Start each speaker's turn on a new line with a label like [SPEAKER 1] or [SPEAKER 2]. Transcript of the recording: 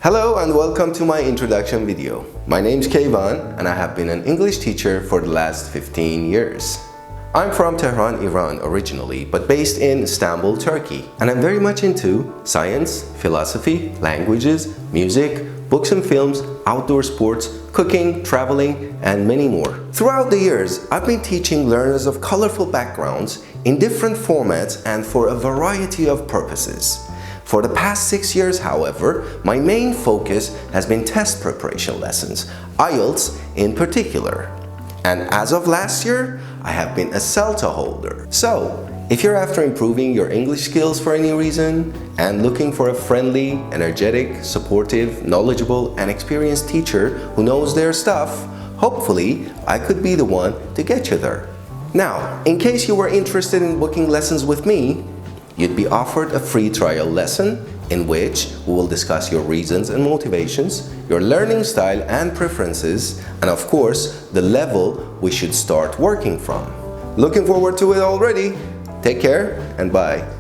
[SPEAKER 1] Hello and welcome to my introduction video. My name's Kayvan and I have been an English teacher for the last 15 years. I'm from Tehran, Iran originally, but based in Istanbul, Turkey. And I'm very much into science, philosophy, languages, music, books and films, outdoor sports, cooking, traveling, and many more. Throughout the years, I've been teaching learners of colorful backgrounds in different formats and for a variety of purposes. For the past 6 years, however, my main focus has been test preparation lessons, IELTS in particular. And as of last year, I have been a CELTA holder. So, if you're after improving your English skills for any reason and looking for a friendly, energetic, supportive, knowledgeable, and experienced teacher who knows their stuff, hopefully I could be the one to get you there. Now, in case you were interested in booking lessons with me, you'd be offered a free trial lesson in which we will discuss your reasons and motivations, your learning style and preferences, and of course, the level we should start working from. Looking forward to it already. Take care and bye.